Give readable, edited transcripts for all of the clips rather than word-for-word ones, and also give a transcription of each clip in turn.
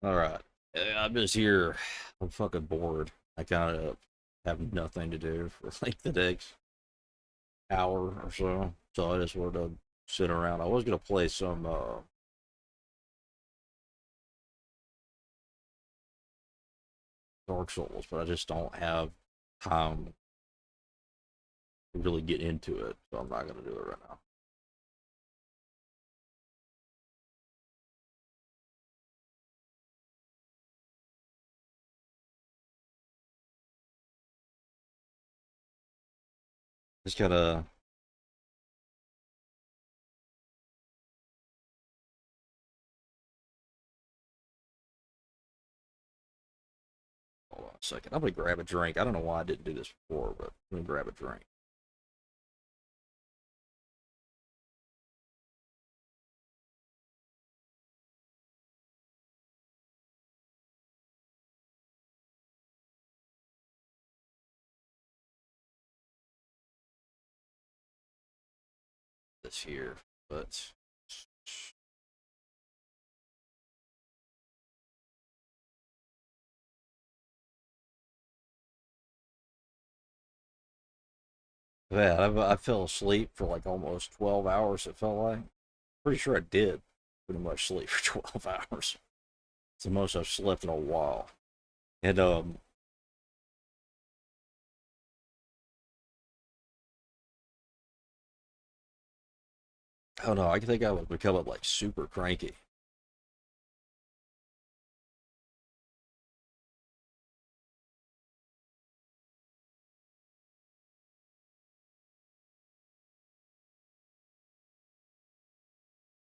All right. I'm just here. I'm fucking bored. I kind of have nothing to do for like the next hour or so. So I just wanted to sit around. I was gonna play some Dark Souls, but I just don't have time to really get into it. So I'm not gonna do it right now. Just gotta hold on a second. I'm gonna grab a drink. I don't know why I didn't do this before, but I'm gonna grab a drink. This here, but yeah, I fell asleep for like almost 12 hours. It felt like. Pretty sure I did pretty much sleep for 12 hours. It's the most I've slept in a while. And I don't know. I think I was becoming like super cranky.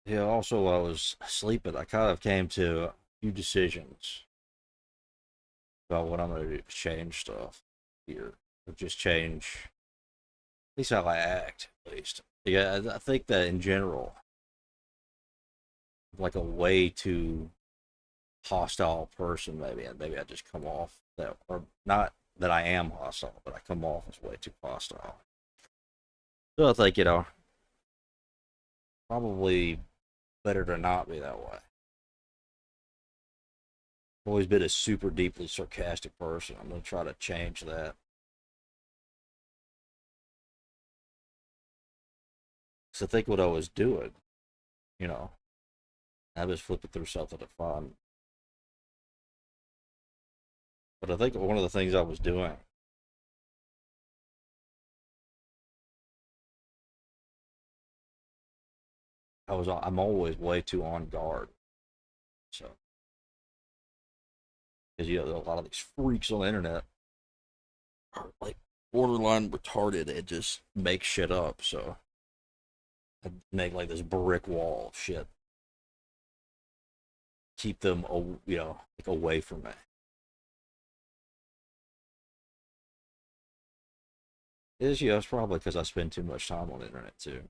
Yeah. Also, while I was sleeping, I kind of came to a few decisions about what I'm going to do to change stuff here. Or just change at least how I act. At least, yeah. I think that in general, I'm like a way too hostile person. Maybe, and maybe I just come off that, or not that I am hostile, but I come off as way too hostile. So I think, probably better to not be that way. I've always been a super deeply sarcastic person. I'm going to try to change that. So I think what I was doing, you know, I was flipping through something to find. But I think one of the things I was doing, I'm always way too on guard. So, because, there are a lot of these freaks on the internet are like borderline retarded and just make shit up. So I make like this brick wall of shit, keep them, like away from me. It's probably because I spend too much time on the internet too.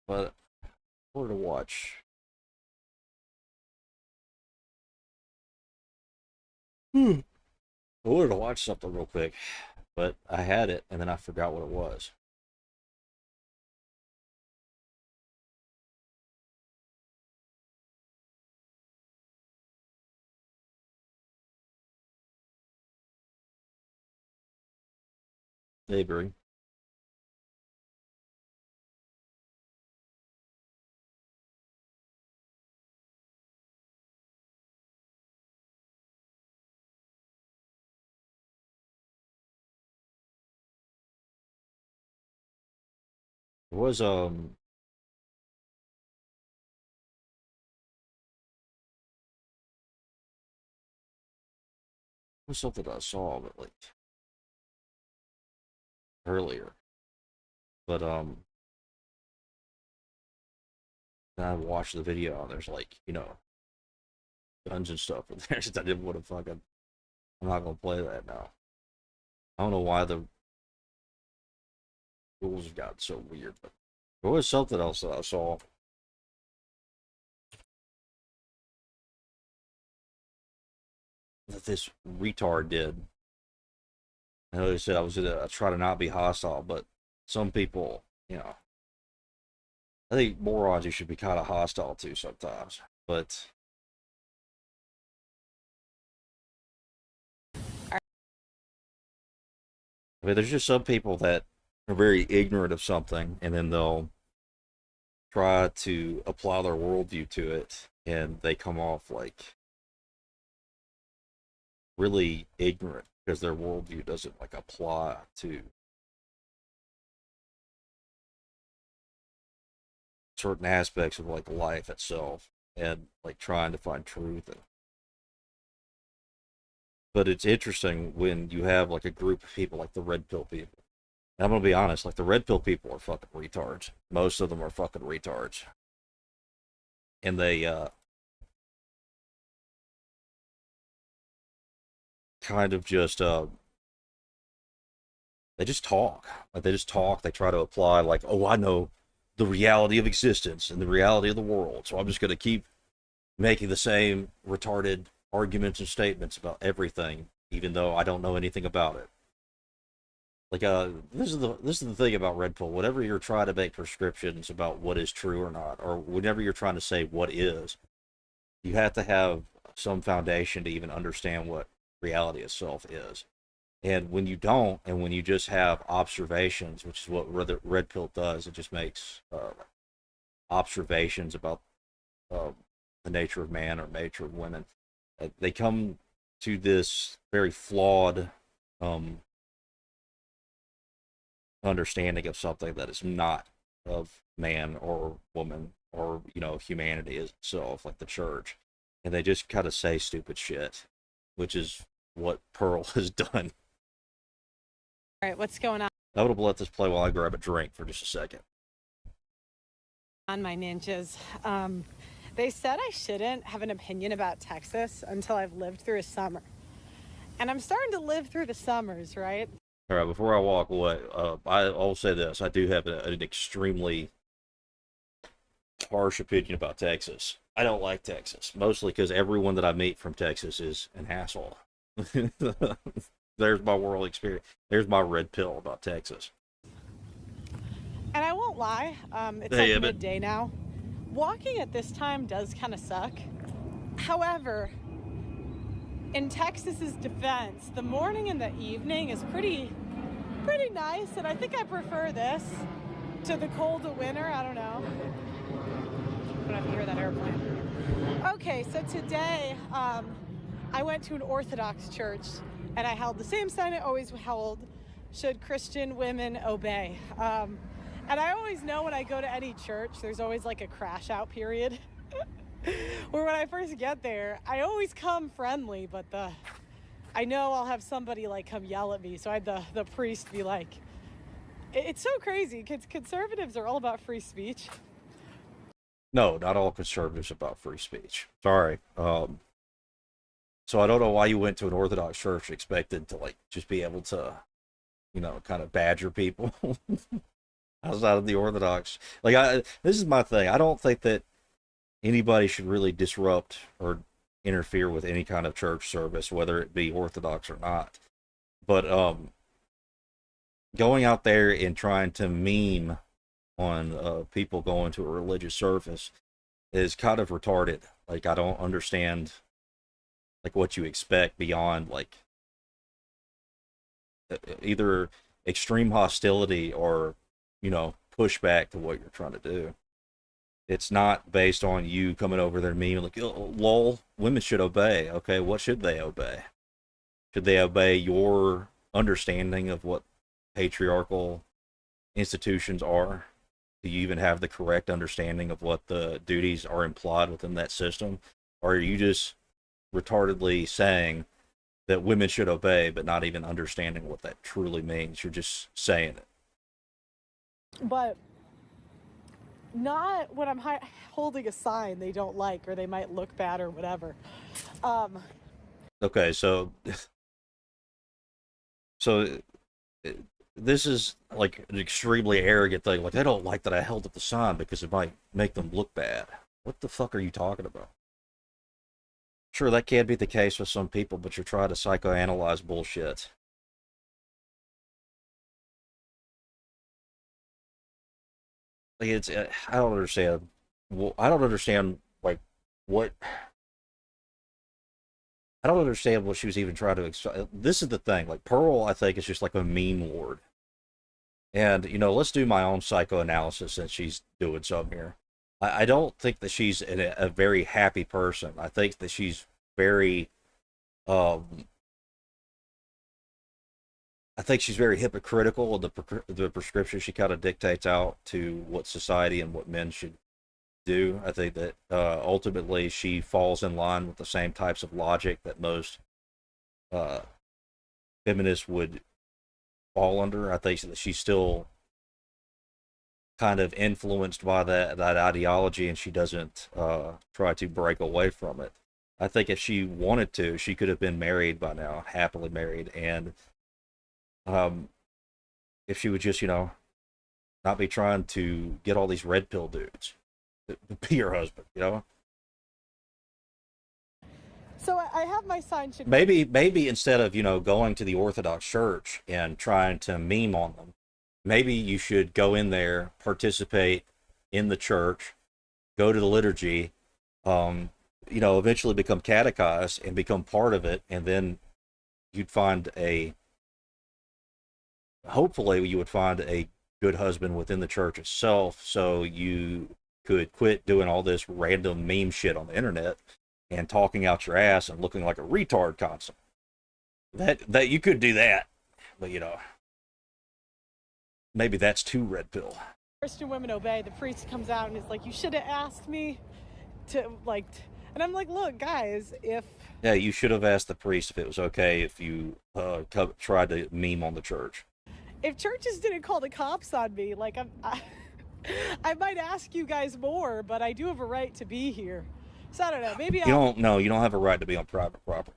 But or to watch. I wanted to watch something real quick, but I had it and then I forgot what it was. Maybe. It was something I saw but like earlier. But then I watched the video and there's like, guns and stuff in there. I didn't want to fucking I'm not gonna play that now. I don't know why the rules have gotten so weird, but there was something else that I saw that this retard did. I know they said I was gonna try to not be hostile, but some people, I think morons you should be kind of hostile to sometimes. But I mean, there's just some people that are very ignorant of something, and then they'll try to apply their worldview to it, and they come off like really ignorant because their worldview doesn't like apply to certain aspects of like life itself and like trying to find truth. But it's interesting when you have like a group of people like the red pill people. And I'm gonna be honest, like the red pill people are fucking retards. Most of them are fucking retards, and they kind of just they just talk. Like they just talk. They try to apply like, oh, I know the reality of existence and the reality of the world, so I'm just gonna keep making the same retarded arguments and statements about everything, even though I don't know anything about it. Like this is the thing about red pill. Whenever you're trying to make prescriptions about what is true or not, or whenever you're trying to say what is, you have to have some foundation to even understand what reality itself is. And when you don't, and when you just have observations, which is what red pill does, it just makes observations about uh, the nature of man or nature of women. They come to this very flawed um, understanding of something that is not of man or woman or humanity itself, like the church, and they just kind of say stupid shit, which is what Pearl has done. All right, what's going I would have let this play while I grab a drink for just a second. on, my ninjas? They said I shouldn't have an opinion about Texas until I've lived through a summer. And I'm starting to live through the summers, right? All right, before I walk away, I'll say this: I do have an extremely harsh opinion about Texas. I don't like Texas, mostly because everyone that I meet from Texas is an asshole. There's my world experience. There's my red pill about Texas. And I won't lie, it's Hey, like Evan. midday now. Walking at this time does kind of suck. However, in Texas's defense, the morning and the evening is pretty nice, and I think I prefer this to the cold of winter. I don't know. I don't have to hear that airplane. Okay, so today I went to an Orthodox church and I held the same sign I always held: should Christian women obey? And I always know when I go to any church, there's always like a crash out period. Or when I first get there, I always come friendly, but I know I'll have somebody like come yell at me. So I had the priest be like, it's so crazy because conservatives are all about free speech. No, not all conservatives about free speech. Sorry. So I don't know why you went to an Orthodox church expected to like just be able to, kind of badger people outside of the Orthodox. This is my thing. I don't think that anybody should really disrupt or interfere with any kind of church service, whether it be Orthodox or not. But going out there and trying to meme on people going to a religious service is kind of retarded. Like I don't understand like what you expect beyond like either extreme hostility or pushback to what you're trying to do. It's not based on you coming over there and me like, oh, lol, women should obey. Okay, what should they obey? Should they obey your understanding of what patriarchal institutions are? Do you even have the correct understanding of what the duties are implied within that system? Or are you just retardedly saying that women should obey, but not even understanding what that truly means? You're just saying it. But not when I'm holding a sign they don't like or they might look bad or whatever. Um, Okay, so this is like an extremely arrogant thing. Like, they don't like that I held up the sign because it might make them look bad. What the fuck are you talking about? Sure, that can be the case with some people, but you're trying to psychoanalyze bullshit. like it's I don't understand. Well, I don't understand like what I don't understand what she was even trying to. This is the thing. Like Pearl, I think is just like a meme lord. And let's do my own psychoanalysis since she's doing some here. I don't think that she's a very happy person. I think that she's very um, I think she's very hypocritical of the prescription she kind of dictates out to what society and what men should do. I think that ultimately she falls in line with the same types of logic that most uh, feminists would fall under. I think that she's still kind of influenced by that ideology, and she doesn't try to break away from it. I think if she wanted to, she could have been married by now, happily married, and um, if she would just, not be trying to get all these red pill dudes to be her husband. So I have my sign should Maybe instead of going to the Orthodox Church and trying to meme on them, maybe you should go in there, participate in the church, go to the liturgy, eventually become catechized and become part of it, and then you'd find hopefully you would find a good husband within the church itself, so you could quit doing all this random meme shit on the internet and talking out your ass and looking like a retard constantly. That you could do that, but maybe that's too red pill. Christian women obey. The priest comes out and is like, "You should have asked me to like," and I'm like, "Look, guys, if Yeah, you should have asked the priest if it was okay if you tried to meme on the church. If churches didn't call the cops on me, like I might ask you guys more, but I do have a right to be here. So I don't know. Maybe You don't have a right to be on private property.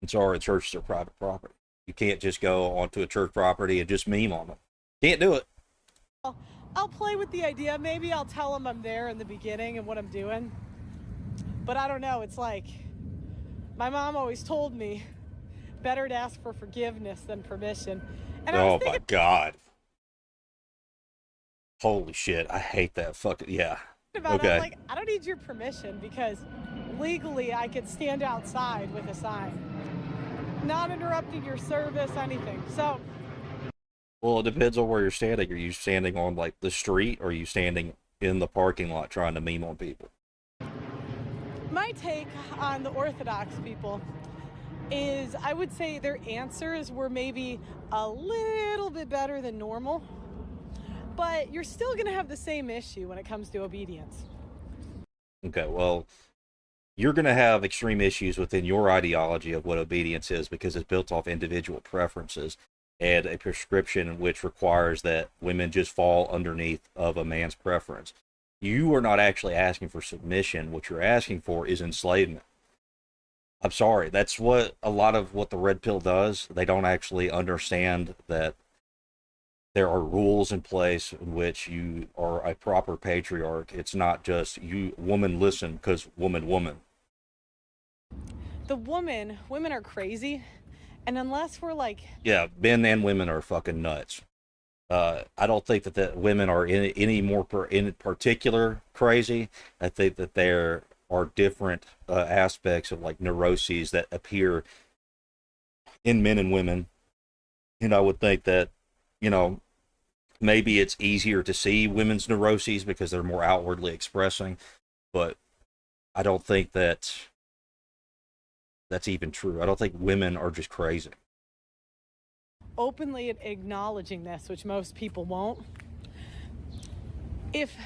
I'm sorry, churches are private property. You can't just go onto a church property and just meme on them. Can't do it. I'll play with the idea. Maybe I'll tell them I'm there in the beginning and what I'm doing. But I don't know. It's like my mom always told me, better to ask for forgiveness than permission. And Oh my God. Holy shit. I hate that fucking, yeah. about Okay. it, I'm like, I don't need your permission because legally I could stand outside with a sign, not interrupting your service, anything. So, Well, it depends on where you're standing. Are you standing on like the street, or are you standing in the parking lot trying to meme on people? my take on the Orthodox people is I would say their answers were maybe a little bit better than normal, but you're still going to have the same issue when it comes to obedience. Okay, well, you're going to have extreme issues within your ideology of what obedience is because it's built off individual preferences and a prescription which requires that women just fall underneath of a man's preference. You are not actually asking for submission. What you're asking for is enslavement. I'm sorry. That's what a lot of what the red pill does. They don't actually understand that there are rules in place in which you are a proper patriarch. It's not just you, woman, listen, because woman. The women are crazy, and unless we're like, Yeah, men and women are fucking nuts. I don't think that women are any more in particular crazy. I think that there are different aspects of like neuroses that appear in men and women. And I would think that, you know, maybe it's easier to see women's neuroses because they're more outwardly expressing, but I don't think that's even true. I don't think women are just crazy. openly acknowledging this, which most people won't. If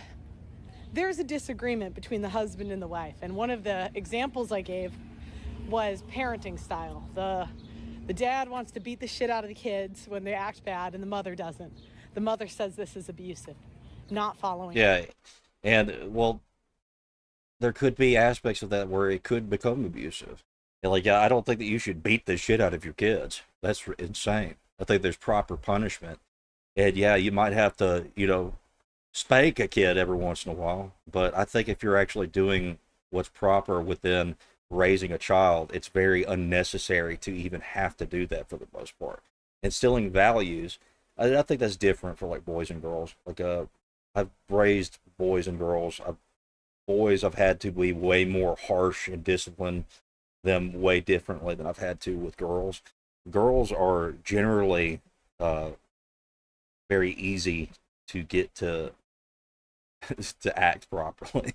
there's a disagreement between the husband and the wife, and one of the examples I gave was parenting style. The dad wants to beat the shit out of the kids when they act bad, and the mother doesn't. The mother says this is abusive, not following. Yeah, and well, there could be aspects of that where it could become abusive. And, like, I don't think that you should beat the shit out of your kids. That's insane. I think there's proper punishment. And yeah, you might have to, spank a kid every once in a while. But I think if you're actually doing what's proper within raising a child, it's very unnecessary to even have to do that for the most part. Instilling values, I think that's different for like boys and girls. Like, I I've raised boys and girls. Boys, I've had to be way more harsh and discipline them way differently than I've had to with girls. Girls are generally uh, very easy to get to to act properly.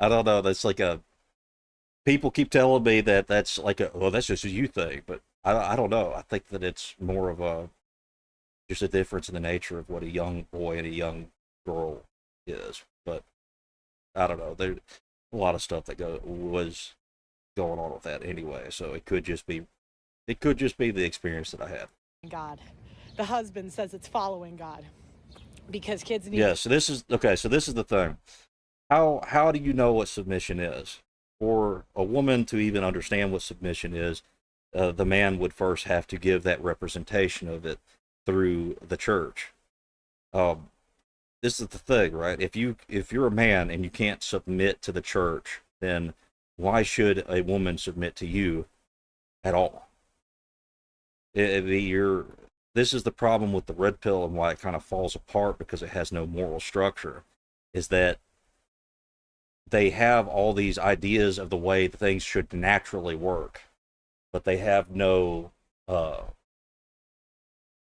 I don't know. That's like a people keep telling me that that's like a well, that's just a you thing, but I don't know. I think that it's more of a just a difference in the nature of what a young boy and a young girl is. But I don't know. There's a lot of stuff that was going on with that anyway. So it could just be the experience that I had. God. The husband says it's following God because kids need. Yeah. So this is okay. So this is the thing. How do you know what submission is? For a woman to even understand what submission is, the man would first have to give that representation of it through the church. Um, this is the thing, right? If you're a man and you can't submit to the church, then why should a woman submit to you at all? This is the problem with the red pill and why it kind of falls apart because it has no moral structure. Is that they have all these ideas of the way things should naturally work, but they have no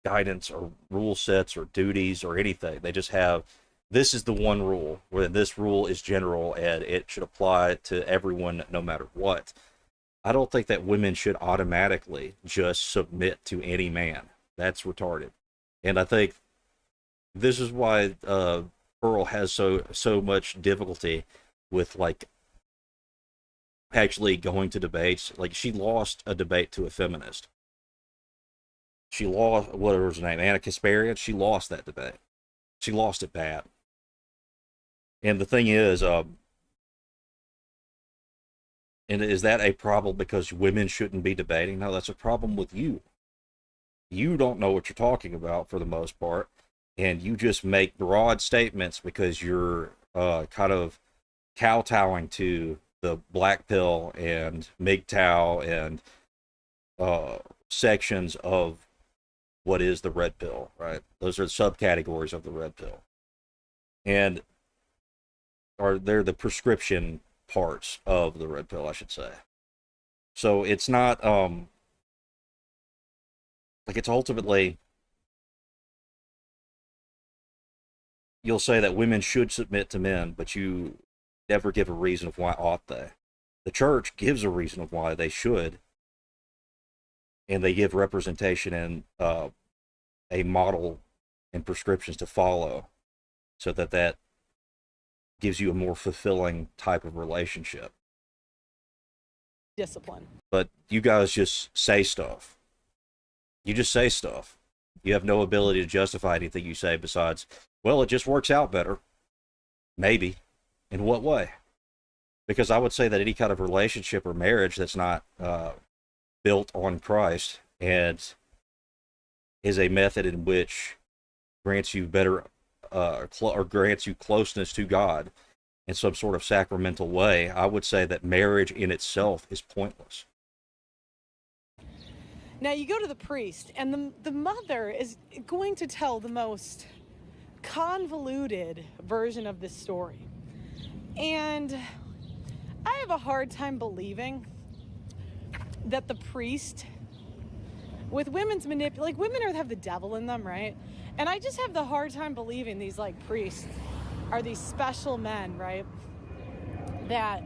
guidance or rule sets or duties or anything. They just have this is the one rule where this rule is general and it should apply to everyone no matter what. I don't think that women should automatically just submit to any man. That's retarded. And I think this is why Pearl has so much difficulty with like actually going to debates. Like she lost a debate to a feminist. She lost what was her name, Anna Kasparian. She lost that debate. She lost it bad. And the thing is, and is that a problem because women shouldn't be debating? No, that's a problem with you. You don't know what you're talking about for the most part, and you just make broad statements because you're kind of kowtowing to the black pill and MGTOW and sections of what is the red pill, right? Those are subcategories of the red pill. And they're the prescription parts of the red pill, I should say. So it's not like it's ultimately you'll say that women should submit to men, but you never give a reason of why ought they. The church gives a reason of why they should, and they give representation and a model and prescriptions to follow, so that gives you a more fulfilling type of relationship. Discipline. But you guys just say stuff. You just say stuff. You have no ability to justify anything you say besides, well, it just works out better. Maybe. In what way? Because I would say that any kind of relationship or marriage that's not built on Christ and is a method in which grants you better or grants you closeness to God in some sort of sacramental way, I would say that marriage in itself is pointless. Now you go to the priest, and the mother is going to tell the most convoluted version of this story. And I have a hard time believing that the priest, with women's like women have the devil in them, right? And I just have the hard time believing these like priests are these special men, right? That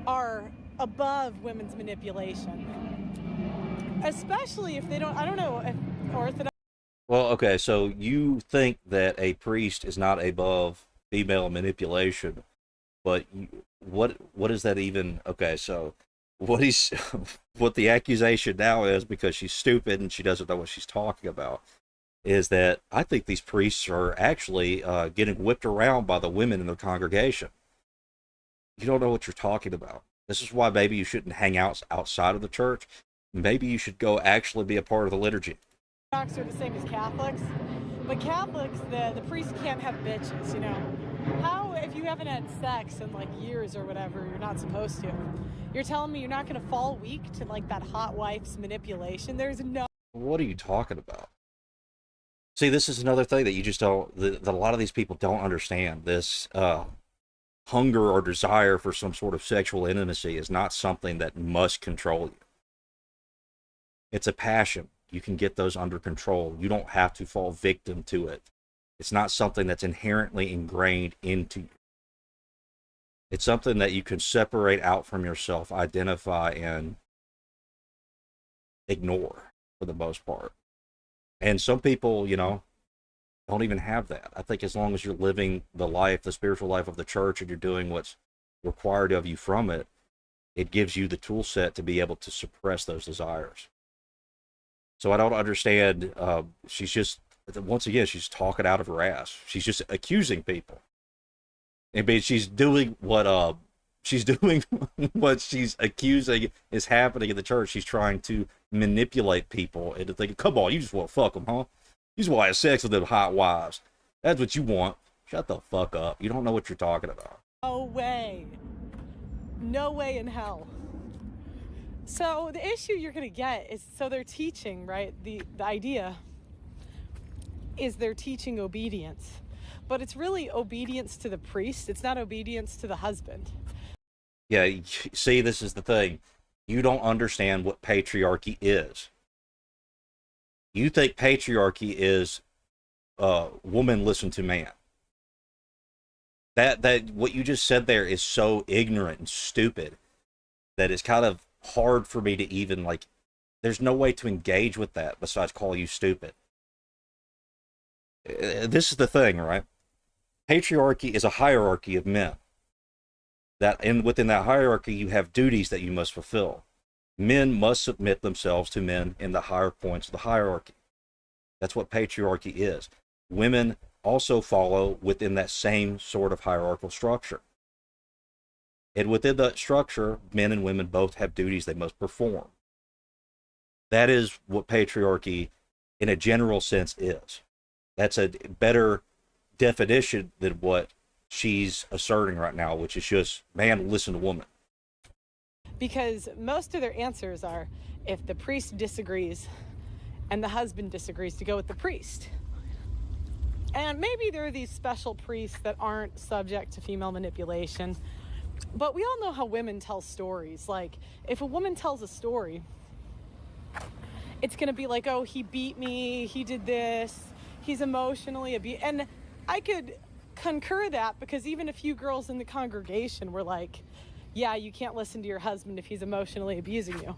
are above women's manipulation. Especially if they don't, I don't know if Orthodox. Well, okay, so you think that a priest is not above female manipulation, but what is that even? Okay, so what he's what the accusation now is, because she's stupid and she doesn't know what she's talking about, is that I think these priests are actually getting whipped around by the women in the congregation. You don't know what you're talking about. This is why maybe you shouldn't hang out outside of the church. Maybe you should go actually be a part of the liturgy. Orthodox are the same as Catholics, but Catholics, the priest can't have bitches, you know. How, if you haven't had sex in like years or whatever, you're not supposed to. You're telling me you're not going to fall weak to like that hot wife's manipulation? There's no. What are you talking about? See, this is another thing that you just don't, that a lot of these people don't understand. This hunger or desire for some sort of sexual intimacy is not something that must control you. It's a passion. You can get those under control. You don't have to fall victim to it. It's not something that's inherently ingrained into you. It's something that you can separate out from yourself, identify, and ignore for the most part. And some people, don't even have that. I think as long as you're living the life, the spiritual life of the church, and you're doing what's required of you from it, it gives you the tool set to be able to suppress those desires. So I don't understand. She's just, once again, she's talking out of her ass. She's just accusing people. And she's doing what she's doing what she's accusing is happening in the church. She's trying to manipulate people into thinking, come on, you just want to fuck them, huh? You just want to have sex with them hot wives. That's what you want. Shut the fuck up. You don't know what you're talking about. No way. No way in hell. So the issue you're going to get is, so they're teaching, right? The idea is they're teaching obedience. But it's really obedience to the priest. It's not obedience to the husband. Yeah, see, this is the thing. You don't understand what patriarchy is. You think patriarchy is woman listen to man. That what you just said there is so ignorant and stupid that it's kind of hard for me to even, like, there's no way to engage with that besides call you stupid. This is the thing, right? Patriarchy is a hierarchy of men. Within that hierarchy, you have duties that you must fulfill. Men must submit themselves to men in the higher points of the hierarchy. That's what patriarchy is. Women also follow within that same sort of hierarchical structure. And within that structure, men and women both have duties they must perform. That is what patriarchy, in a general sense, is. That's a better definition than what she's asserting right now, which is just man listen to woman. Because most of their answers are, if the priest disagrees and the husband disagrees, to go with the priest. And maybe there are these special priests that aren't subject to female manipulation, but we all know how women tell stories. Like, if a woman tells a story, it's going to be like, oh, he beat me, he did this, he's emotionally abused. And I could concur that, because even a few girls in the congregation were like, yeah, you can't listen to your husband if he's emotionally abusing you.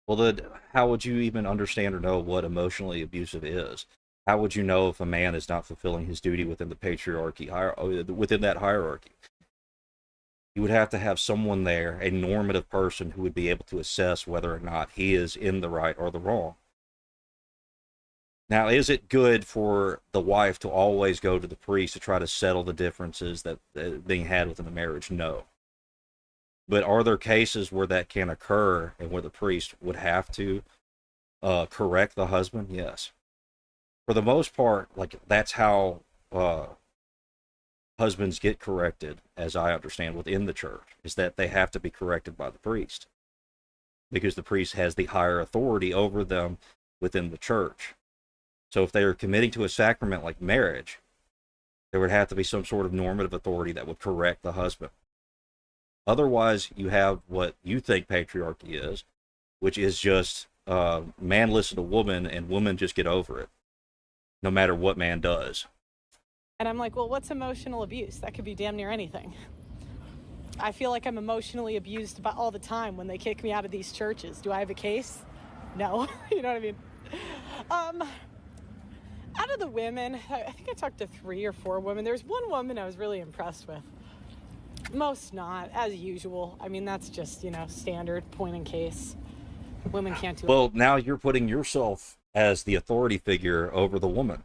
Well, then how would you even understand or know what emotionally abusive is? How would you know if a man is not fulfilling his duty within the patriarchy, within that hierarchy? You would have to have someone there, a normative person, who would be able to assess whether or not he is in the right or the wrong. Now, is it good for the wife to always go to the priest to try to settle the differences that being had within the marriage? No. But are there cases where that can occur and where the priest would have to correct the husband? Yes. For the most part, like, that's how husbands get corrected, as I understand, within the church, is that they have to be corrected by the priest, because the priest has the higher authority over them within the church. So if they are committing to a sacrament like marriage, there would have to be some sort of normative authority that would correct the husband. Otherwise, you have what you think patriarchy is, which is just man listen to woman and woman just get over it, no matter what man does. And I'm like, well, what's emotional abuse? That could be damn near anything. I feel like I'm emotionally abused about all the time when they kick me out of these churches. Do I have a case? No. You know what I mean? Out of the women, I think I talked to 3 or 4 women. There's one woman I was really impressed with. Most not, as usual. I mean, that's just, standard point in case. Women can't do it. Well, now you're putting yourself as the authority figure over the woman.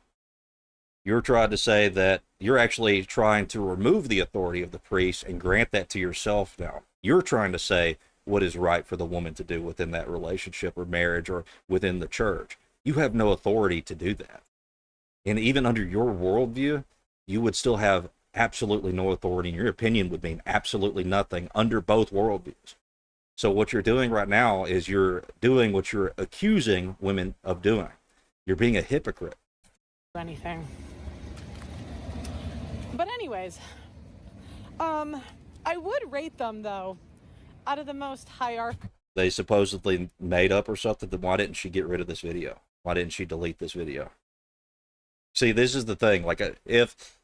You're trying to say that you're actually trying to remove the authority of the priest and grant that to yourself now. You're trying to say what is right for the woman to do within that relationship or marriage or within the church. You have no authority to do that. And even under your worldview, you would still have absolutely no authority, and your opinion would mean absolutely nothing under both worldviews. So what you're doing right now is you're doing what you're accusing women of doing. You're being a hypocrite. anything. But anyways, I would rate them, though, out of the most hierarchical. They supposedly made up or something. Then why didn't she get rid of this video? Why didn't she delete this video? See, this is the thing. Like, if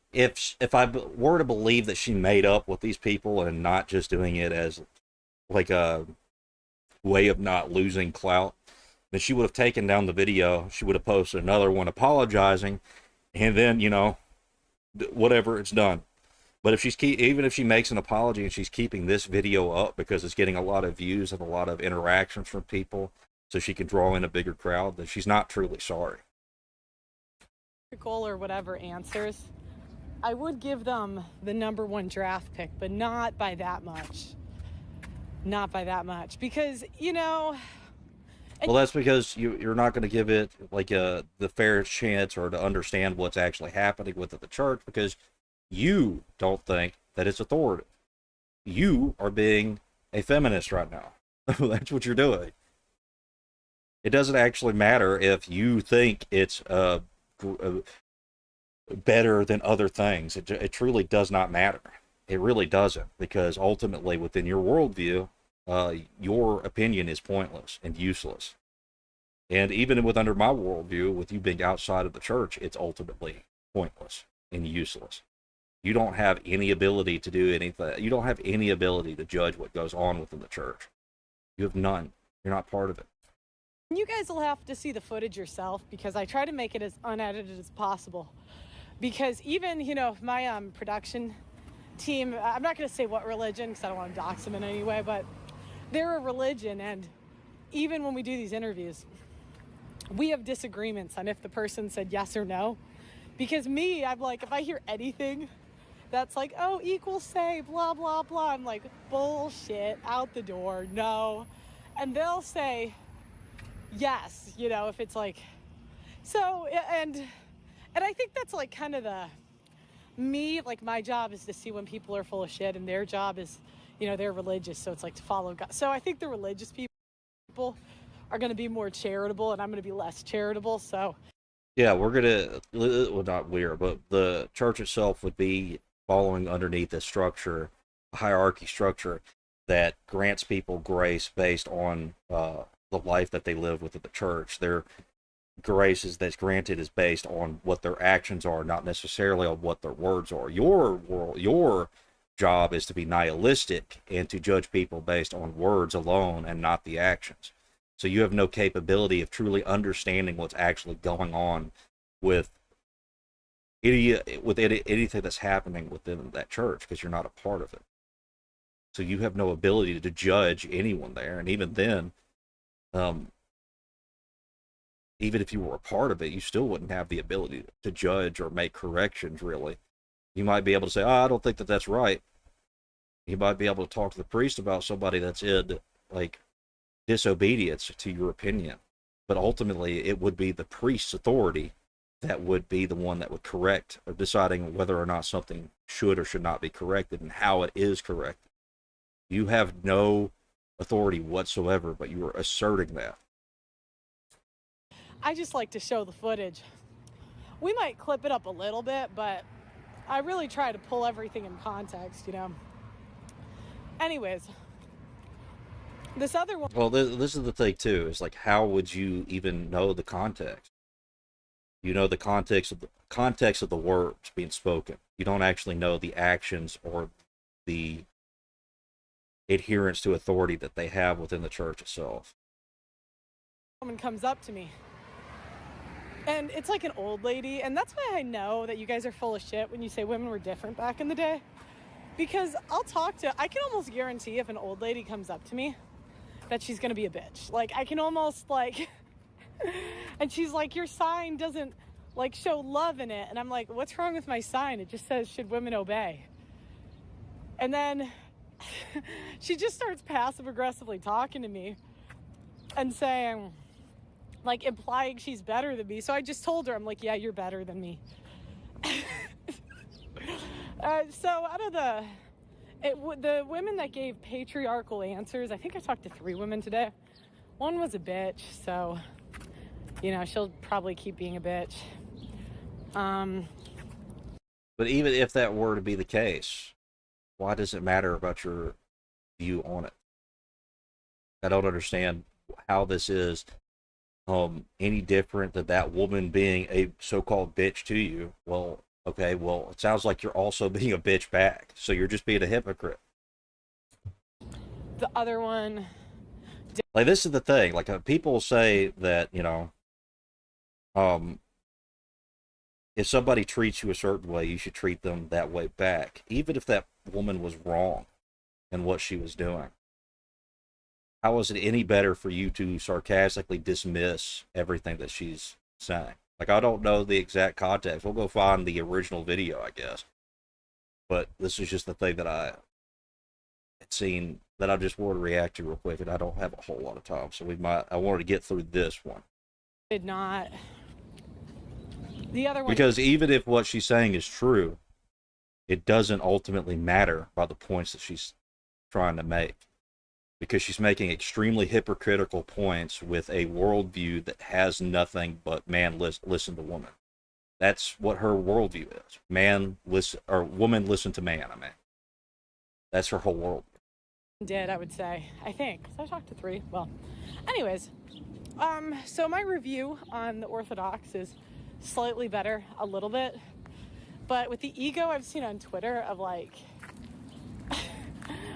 I were to believe that she made up with these people and not just doing it as like a way of not losing clout, then she would have taken down the video. She would have posted another one apologizing, and then, you know, whatever, it's done. But if even if she makes an apology and she's keeping this video up because it's getting a lot of views and a lot of interactions from people, so she can draw in a bigger crowd, then she's not truly sorry. Or whatever answers, I would give them the #1 draft pick, but not by that much. Not by that much, because, you know. Well, that's because you're not going to give it like the fairest chance or to understand what's actually happening within the church, because you don't think that it's authoritative. You are being a feminist right now. That's what you're doing. It doesn't actually matter if you think it's better than other things. It truly does not matter. It really doesn't, because ultimately within your worldview, your opinion is pointless and useless. And even under my worldview, with you being outside of the church, it's ultimately pointless and useless. You don't have any ability to do anything. You don't have any ability to judge what goes on within the church. You have none. You're not part of it. You guys will have to see the footage yourself, because I try to make it as unedited as possible. Because even, you know, my production team, I'm not going to say what religion because I don't want to dox them in any way, but they're a religion, and even when we do these interviews, we have disagreements on if the person said yes or no. Because I'm like, if I hear anything that's like, oh, equal say, blah, blah, blah, I'm like, bullshit, out the door, no. And they'll say yes, you know, if it's like, so, and I think that's like kind of like my job is to see when people are full of shit, and their job is, you know, they're religious, so it's like to follow God. So I think the religious people are going to be more charitable, and I'm going to be less charitable, so. Yeah, but the church itself would be following underneath a structure, a hierarchy structure that grants people grace based on the life that they live within the church. Their grace that's granted is based on what their actions are, not necessarily on what their words are. Your job is to be nihilistic and to judge people based on words alone and not the actions. So you have no capability of truly understanding what's actually going on with anything that's happening within that church, because you're not a part of it. So you have no ability to judge anyone there. And even then, even if you were a part of it, you still wouldn't have the ability to judge or make corrections, really. You might be able to say, I don't think that that's right. You might be able to talk to the priest about somebody that's in, like, disobedience to your opinion. But ultimately, it would be the priest's authority that would be the one that would correct, or deciding whether or not something should or should not be corrected and how it is corrected. You have no authority whatsoever, but you are asserting that. I just like to show the footage. We might clip it up a little bit, but I really try to pull everything in context, you know. Anyways, this other one. Well, this is the thing too. Is like, how would you even know the context? You know the context of the words being spoken. You don't actually know the actions or the adherence to authority that they have within the church itself. Woman comes up to me, and it's like an old lady, and that's why I know that you guys are full of shit when you say women were different back in the day. Because I can almost guarantee if an old lady comes up to me that she's gonna be a bitch. Like, I can almost, like, and she's like, your sign doesn't, like, show love in it. And I'm like, what's wrong with my sign? It just says, should women obey? And then she just starts passive aggressively talking to me and saying, like, implying she's better than me. So I just told her, I'm like, yeah, you're better than me. So out of the women that gave patriarchal answers, I think I talked to 3 women today. One was a bitch, so, you know, she'll probably keep being a bitch. Um, But even if that were to be the case, why does it matter about your view on it? I don't understand how this is any different than that woman being a so-called bitch to you. Well, okay, well, it sounds like you're also being a bitch back, so you're just being a hypocrite. the other one, Like, this is the thing. Like, people say that, um, if somebody treats you a certain way, you should treat them that way back, even if that woman was wrong in what she was doing. How is it any better for you to sarcastically dismiss everything that she's saying? Like, I don't know the exact context. We'll go find the original video, I guess. But this is just the thing that I had seen that I just wanted to react to real quick, and I don't have a whole lot of time, so I wanted to get through this one. did not. The other one, Because even if what she's saying is true, it doesn't ultimately matter by the points that she's trying to make. Because she's making extremely hypocritical points with a worldview that has nothing but man listen to woman. That's what her worldview is. Man listen, or woman listen to man. I mean, that's her whole world. did, I would say. I think. So I talked to 3. Well, anyways, so my review on the Orthodox is slightly better, a little bit. But with the ego I've seen on Twitter of like,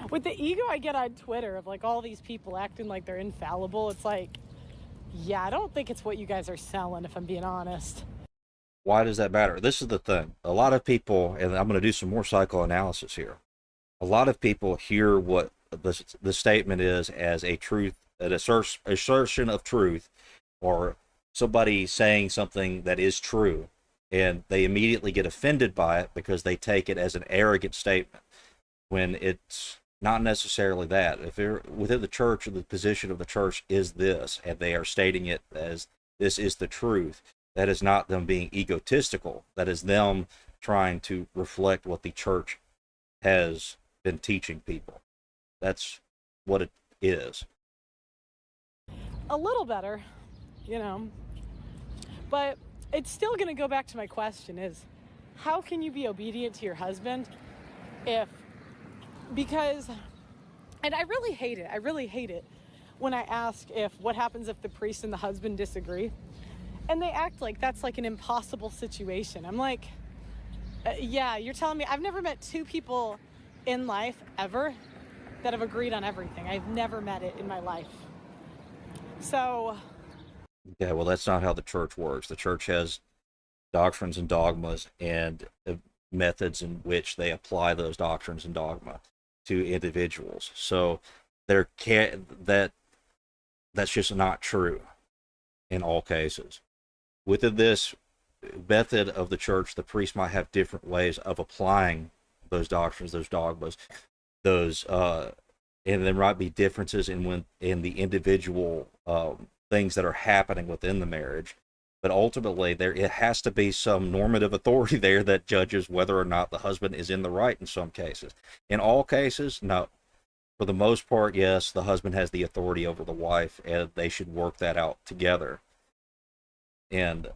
with the ego I get on Twitter of like all these people acting like they're infallible, it's like, yeah, I don't think it's what you guys are selling, if I'm being honest. Why does that matter? This is the thing. A lot of people, and I'm going to do some more psychoanalysis here. A lot of people hear what the statement is as a truth, an assertion of truth, or somebody saying something that is true, and they immediately get offended by it because they take it as an arrogant statement, when it's not necessarily that. If they're within the church, or the position of the church is this, and they are stating it as this is the truth, that is not them being egotistical. That is them trying to reflect what the church has been teaching people. That's what it is. A little better, but it's still going to go back to my question is, how can you be obedient to your husband because, and I really hate it when I ask what happens if the priest and the husband disagree, and they act like that's like an impossible situation. I'm like, yeah, you're telling me I've never met 2 people in life ever that have agreed on everything. I've never met it in my life. So Yeah, well, that's not how the church works. The church has doctrines and dogmas, and methods in which they apply those doctrines and dogma to individuals. So there can that's just not true in all cases. Within this method of the church, the priest might have different ways of applying those doctrines, those dogmas, those and there might be differences in the individual things that are happening within the marriage. But ultimately, it has to be some normative authority there that judges whether or not the husband is in the right in some cases. In all cases, no. For the most part, yes, the husband has the authority over the wife, and they should work that out together. And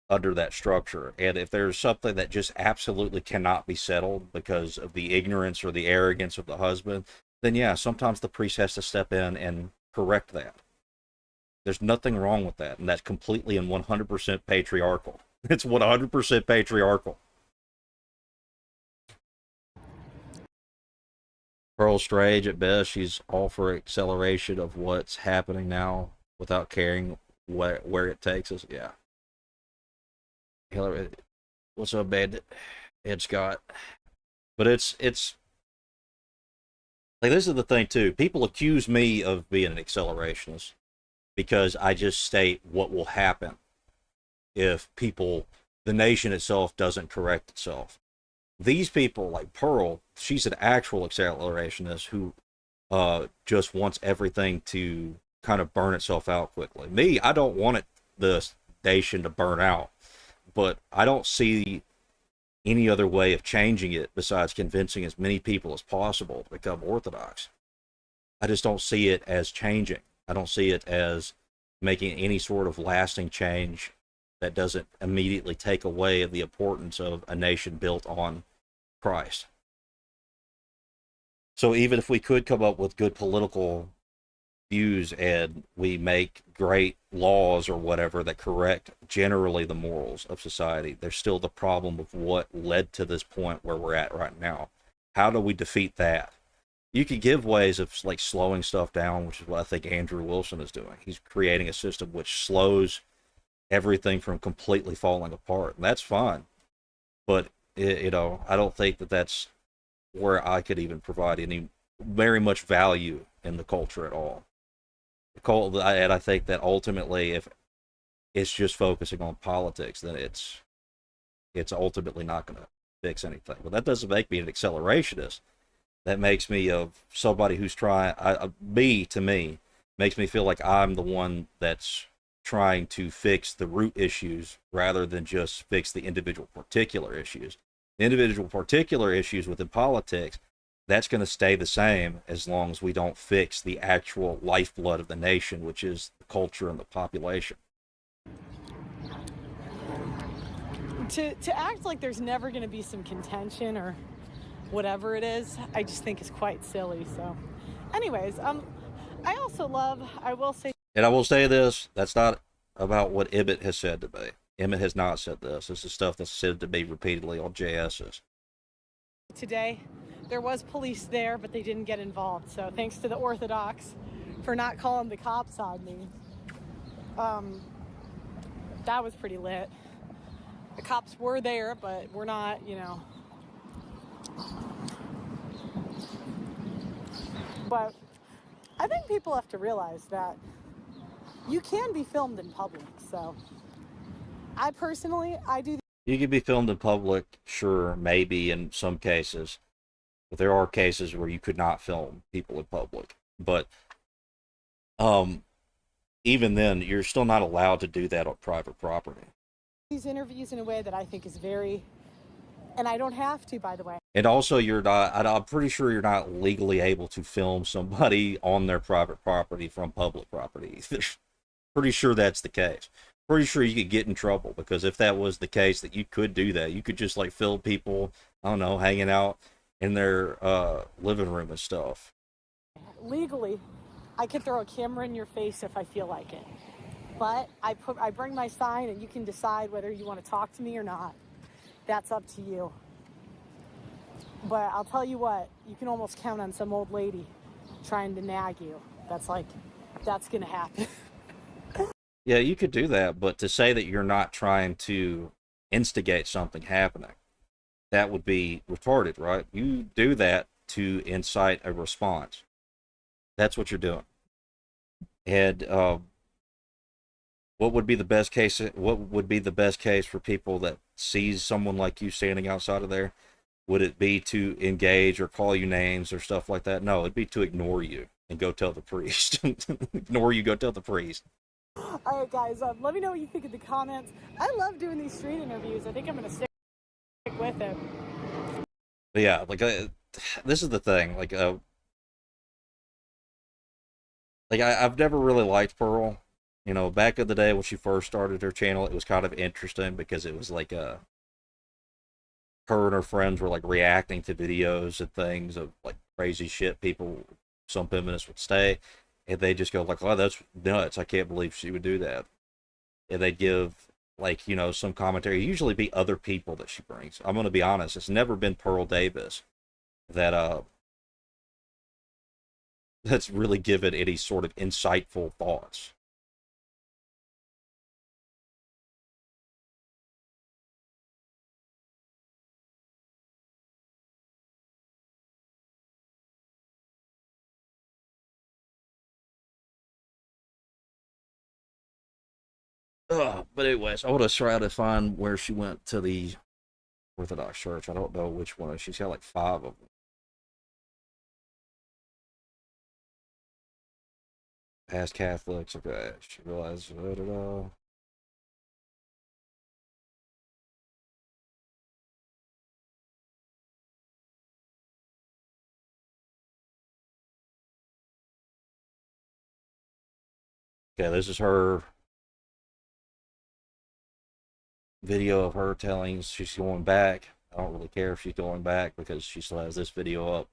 under that structure. And if there's something that just absolutely cannot be settled because of the ignorance or the arrogance of the husband, then yeah, sometimes the priest has to step in and correct that. There's nothing wrong with that, and that's completely and 100% patriarchal. It's 100% patriarchal. Pearl Strange, at best, she's all for acceleration of what's happening now without caring where it takes us. Yeah. Hillary, what's up, Bandit? Ed Scott. But it's like, this is the thing too. People accuse me of being an accelerationist because I just state what will happen if the nation itself doesn't correct itself. These people, like Pearl, she's an actual accelerationist who just wants everything to kind of burn itself out quickly. Me, I don't want the nation to burn out, but I don't see any other way of changing it besides convincing as many people as possible to become Orthodox. I just don't see it as changing. I don't see it as making any sort of lasting change that doesn't immediately take away the importance of a nation built on Christ. So even if we could come up with good political views and we make great laws or whatever that correct generally the morals of society, there's still the problem of what led to this point where we're at right now. How do we defeat that? You could give ways of like slowing stuff down, which is what I think Andrew Wilson is doing. He's creating a system which slows everything from completely falling apart, and that's fine. But I don't think that that's where I could even provide any very much value in the culture at all. And I think that ultimately, if it's just focusing on politics, then it's ultimately not going to fix anything. But that doesn't make me an accelerationist. That makes me of somebody who's trying. To me, makes me feel like I'm the one that's trying to fix the root issues rather than just fix the individual particular issues. The individual particular issues within politics, that's going to stay the same as long as we don't fix the actual lifeblood of the nation, which is the culture and the population. To act like there's never going to be some contention or whatever it is, I just think is quite silly. So, anyways, I also love. I will say. And I will say this: that's not about what Emmett has said to me. Emmett has not said this. This is stuff that's said to me repeatedly on JS's. Today, there was police there, but they didn't get involved. So thanks to the Orthodox for not calling the cops on me. That was pretty lit. The cops were there, but we're not, But I think people have to realize that you can be filmed in public. So I do. You can be filmed in public, sure, maybe in some cases. But there are cases where you could not film people in public. But even then, you're still not allowed to do that on private property. These interviews in a way that I think is very, and I don't have to, by the way. And also, you're not, I'm pretty sure you're not legally able to film somebody on their private property from public property. Pretty sure that's the case. Pretty sure you could get in trouble, because if that was the case, that you could do that. You could just like film people, I don't know, hanging out in their living room and stuff. Legally, I could throw a camera in your face if I feel like it. But I bring my sign, and you can decide whether you want to talk to me or not. That's up to you. But I'll tell you what, you can almost count on some old lady trying to nag you. That's going to happen. Yeah, you could do that, but to say that you're not trying to instigate something happening, that would be retarded, right? You do that to incite a response. That's what you're doing. And what would be the best case? What would be the best case for people that sees someone like you standing outside of there? Would it be to engage or call you names or stuff like that? No, it'd be to ignore you and go tell the priest. Ignore you, go tell the priest. All right, guys, let me know what you think in the comments. I love doing these street interviews. I think I'm going to stick with it. But yeah, like this is the thing. I've never really liked Pearl. You know, back in the day when she first started her channel, it was kind of interesting because it was like her and her friends were like reacting to videos and things of like crazy shit some feminists would say, and they just go like, "Oh, that's nuts! I can't believe she would do that." And they'd give like some commentary. Usually be other people that she brings. I'm gonna be honest; it's never been Pearl Davis that that's really given any sort of insightful thoughts. But anyways, I want to try to find where she went to the Orthodox Church. I don't know which one. She's got like 5 of them. Past Catholics. Okay, she realized. Okay, this is her video of her telling she's going back. I don't really care if she's going back because she still has this video up.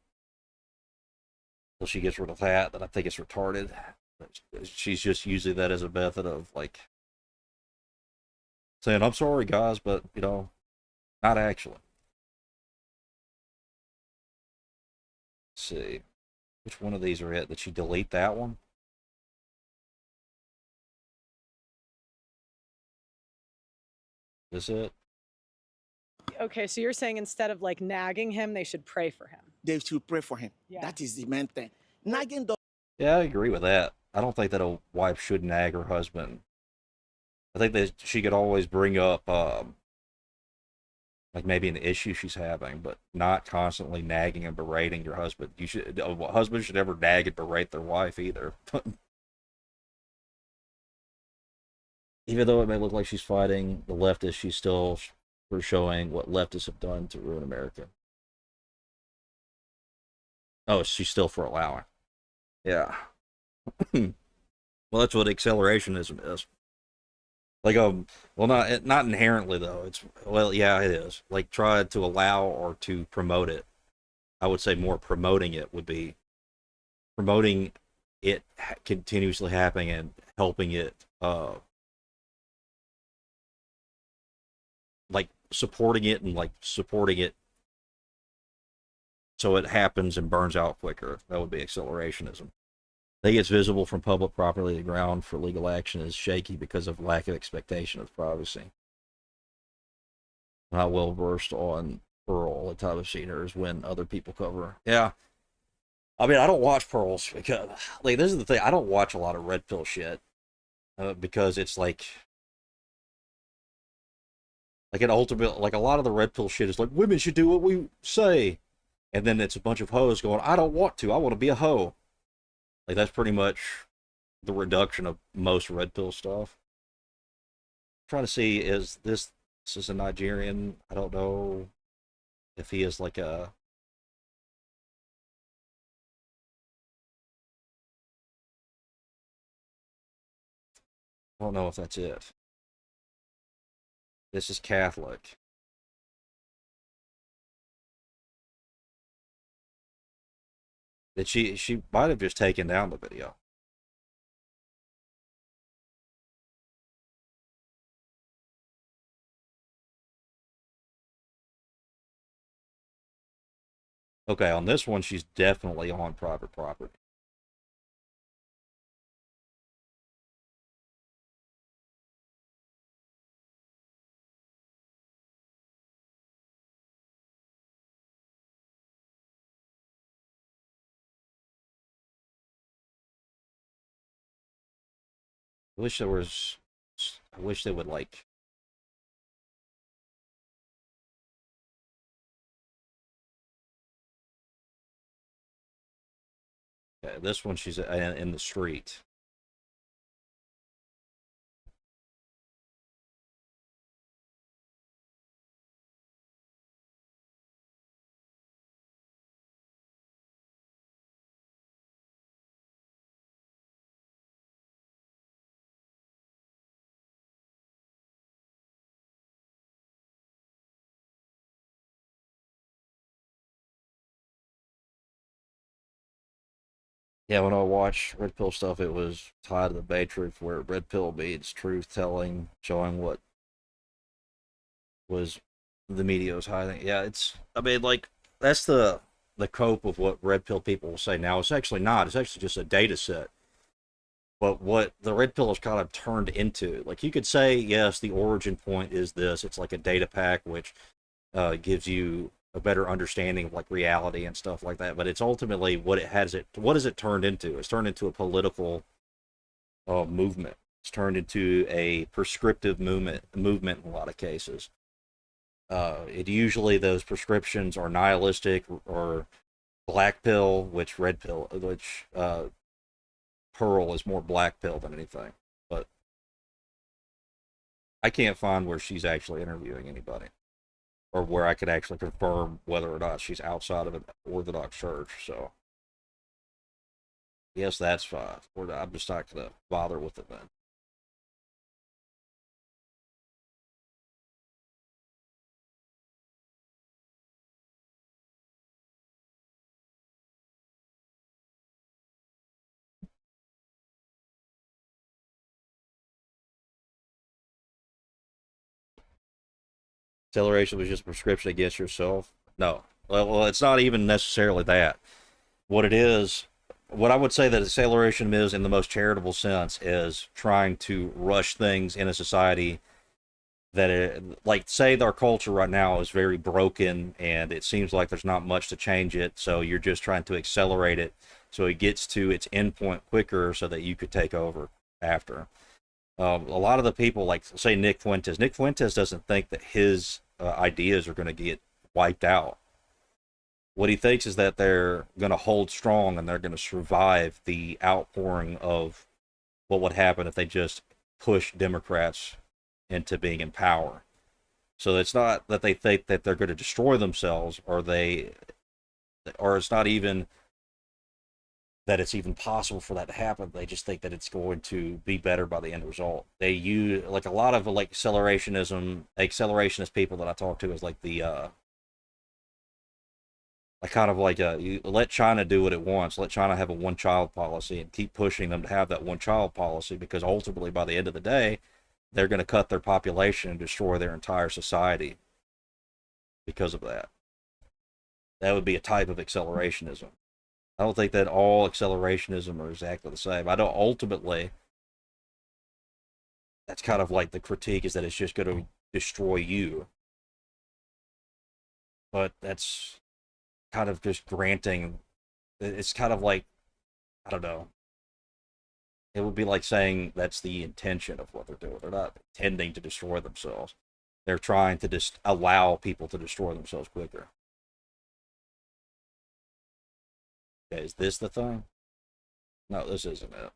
Until she gets rid of that, then I think it's retarded. She's just using that as a method of like saying, "I'm sorry, guys, but not actually." Let's see, which one of these are it? Did she delete that one? Is it? Okay, so you're saying instead of like nagging him, they should pray for him. They should pray for him. Yeah. That is the main thing. Nagging Yeah, I agree with that. I don't think that a wife should nag her husband. I think that she could always bring up, like maybe an issue she's having, but not constantly nagging and berating your husband. A husband should never nag and berate their wife either. Even though it may look like she's fighting the leftists, she's still for showing what leftists have done to ruin America. Oh, she's still for allowing. Yeah. Well, that's what accelerationism is. Like, well, not inherently though. Yeah, it is. Like, try to allow or to promote it. I would say more promoting it would be promoting it continuously happening and helping it, like supporting it and like supporting it so it happens and burns out quicker. That would be accelerationism. I think it's visible from public property. The ground for legal action is shaky because of lack of expectation of privacy. Not well versed on Pearl. The type of seen her is when other people cover. Yeah. I mean, I don't watch Pearls because, like, this is the thing. I don't watch a lot of red pill shit because it's like an ultimate, like a lot of the red pill shit is like women should do what we say, and then it's a bunch of hoes going, I don't want to. I want to be a hoe. Like, that's pretty much the reduction of most red pill stuff. I'm trying to see, this is a Nigerian. I don't know if he is like a. I don't know if that's it. This is Catholic. That she might have just taken down the video. Okay, on this one, she's definitely on private property. I wish there was. I wish they would like. Okay, this one, she's in the street. Yeah, when I watched Red Pill stuff, it was tied to the Matrix, where Red Pill means truth telling, showing what was the media was hiding. Yeah, I mean, like, that's the cope of what Red Pill people will say now. It's actually not. It's actually just a data set. But what the Red Pill has kind of turned into, like, you could say, yes, the origin point is this. It's like a data pack, which gives you a better understanding of like reality and stuff like that. But it's ultimately what has it turned into? It's turned into a political movement. It's turned into a prescriptive movement in a lot of cases. It usually, those prescriptions are nihilistic or black pill, which Pearl is more black pill than anything. But I can't find where she's actually interviewing anybody, or where I could actually confirm whether or not she's outside of an Orthodox church. So, yes, that's fine. I'm just not going to bother with it then. Acceleration was just a prescription against yourself. No. Well, it's not even necessarily that. What it is, what I would say that acceleration is in the most charitable sense is trying to rush things in a society that like say our culture right now is very broken and it seems like there's not much to change it, so you're just trying to accelerate it so it gets to its endpoint quicker so that you could take over after. A lot of the people, like say Nick Fuentes doesn't think that his ideas are going to get wiped out. What he thinks is that they're going to hold strong and they're going to survive the outpouring of what would happen if they just push Democrats into being in power. So it's not that they think that they're going to destroy themselves, or it's not even that it's even possible for that to happen. They just think that it's going to be better by the end result. They use like a lot of like accelerationist people that I talk to is like the like kind of like you let China do what it wants. Let China have a one-child policy and keep pushing them to have that one-child policy, because ultimately by the end of the day, they're going to cut their population and destroy their entire society because of that. That would be a type of accelerationism. I don't think that all accelerationism are exactly the same. I don't ultimately, that's kind of like the critique, is that it's just going to destroy you. But that's kind of just granting, it's kind of like, I don't know. It would be like saying that's the intention of what they're doing. They're not intending to destroy themselves. They're trying to just allow people to destroy themselves quicker. Okay, is this the thing? No, this isn't it.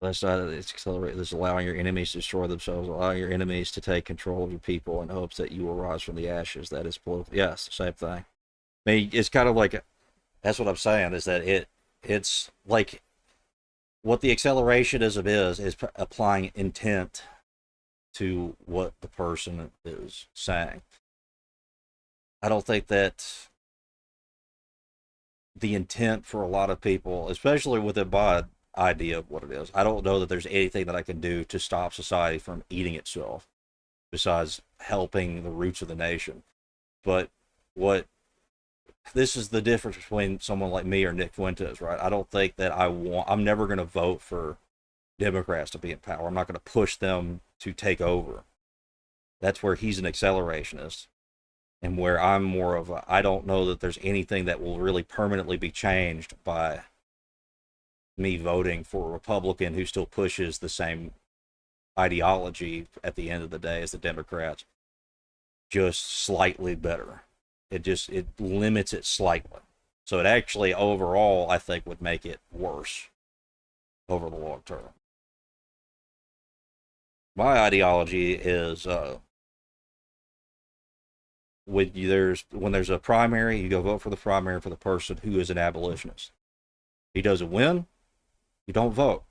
That's not, it's accelerate. This allowing your enemies to destroy themselves, allowing your enemies to take control of your people in hopes that you will rise from the ashes. That is political. Yes, same thing. I mean, it's kind of like, that's what I'm saying, is that it's like what the accelerationism is applying intent to what the person is saying. I don't think that the intent for a lot of people, especially with a broad idea of what it is, I don't know that there's anything that I can do to stop society from eating itself besides helping the roots of the nation. But what this is the difference between someone like me or Nick Fuentes, right? I don't think that I'm never going to vote for Democrats to be in power. I'm not going to push them to take over. That's where he's an accelerationist, and where I'm more of a, I don't know that there's anything that will really permanently be changed by me voting for a Republican who still pushes the same ideology at the end of the day as the Democrats, just slightly better. It limits it slightly. So it actually overall, I think, would make it worse over the long term. My ideology is when there's a primary, you go vote for the primary for the person who is an abolitionist. He doesn't win, you don't vote.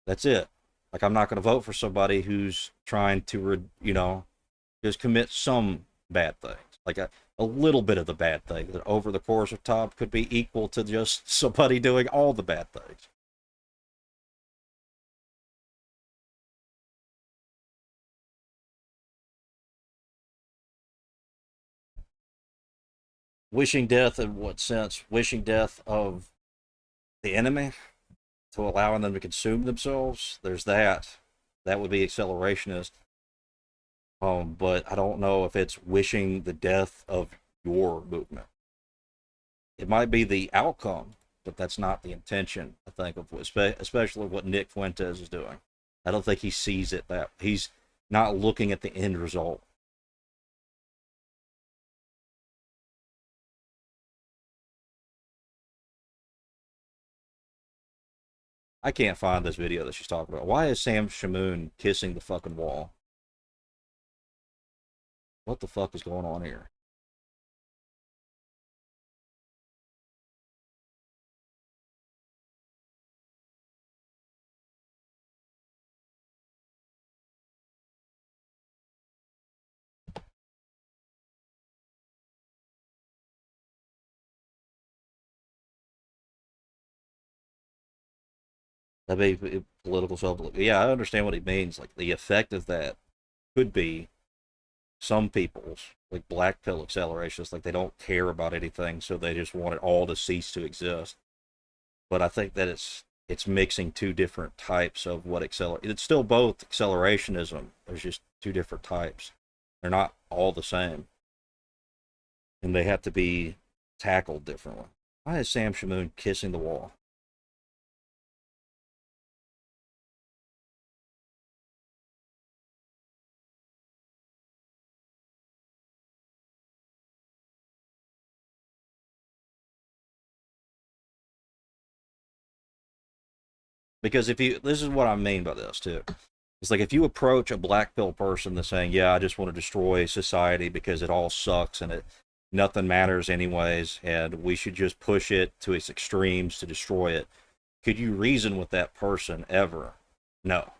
That's it. Like, I'm not going to vote for somebody who's trying to, just commit some bad things. Like a little bit of the bad thing that over the course of time could be equal to just somebody doing all the bad things. Wishing death in what sense? Wishing death of the enemy to allowing them to consume themselves. There's that. That would be accelerationist. But I don't know if it's wishing the death of your movement. It might be the outcome but that's not the intention, I think, of especially what Nick Fuentes is doing. I don't think he sees it that he's not looking at the end result. I can't find this video that she's talking about. Why is Sam Shamoon kissing the fucking wall? What the fuck is going on here? That be political self. Yeah, I understand what he means. Like the effect of that could be some people's like black pill accelerations. Like they don't care about anything, so they just want it all to cease to exist. But I think that it's mixing two different types of what accelerate. It's still both accelerationism. There's just two different types. They're not all the same, and they have to be tackled differently. Why is Sam Shamoon kissing the wall? Because if you, this is what I mean by this too. It's like if you approach a black pill person that's saying, "Yeah, I just want to destroy society because it all sucks and it nothing matters anyways, and we should just push it to its extremes to destroy it." Could you reason with that person ever? No.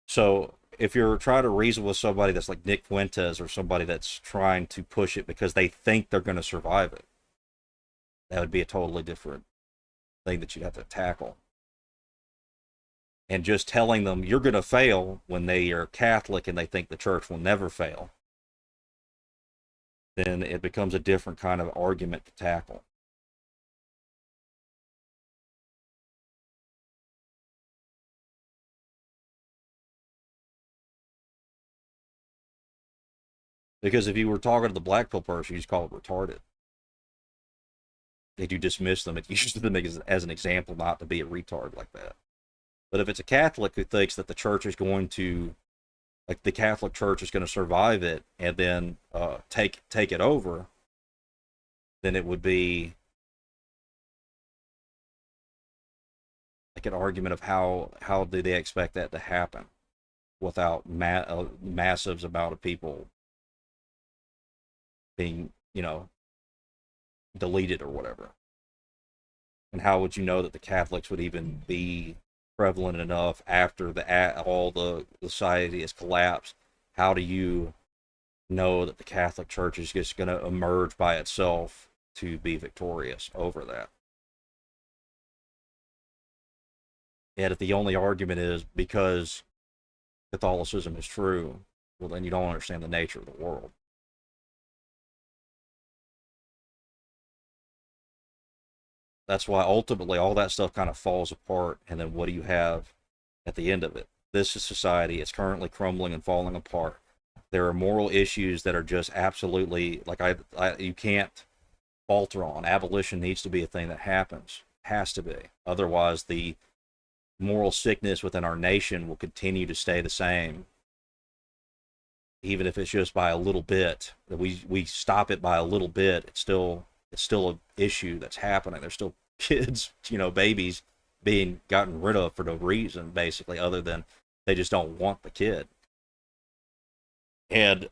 So if you're trying to reason with somebody that's like Nick Fuentes or somebody that's trying to push it because they think they're going to survive it, that would be a totally different thing that you'd have to tackle. And just telling them you're going to fail when they are Catholic and they think the church will never fail, then it becomes a different kind of argument to tackle. Because if you were talking to the black pill person, you just call it retarded. They do dismiss them. It uses them as an example not to be a retard like that. But if it's a Catholic who thinks that the church is going to, like the Catholic Church is going to survive it and then take it over, then it would be like an argument of how do they expect that to happen without massive amount of people being deleted or whatever. And how would you know that the Catholics would even be prevalent enough after all the society has collapsed? How do you know that the Catholic Church is just going to emerge by itself to be victorious over that? And if the only argument is because Catholicism is true, well, then you don't understand the nature of the world. That's why ultimately all that stuff kind of falls apart. And then what do you have at the end of it? This is society. It's currently crumbling and falling apart. There are moral issues that are just absolutely like you can't falter on. Abolition needs to be a thing that happens. Has to be. Otherwise, the moral sickness within our nation will continue to stay the same, even if it's just by a little bit. We stop it by a little bit. It's still an issue that's happening. There's still kids, babies being gotten rid of for no reason, basically, other than they just don't want the kid. And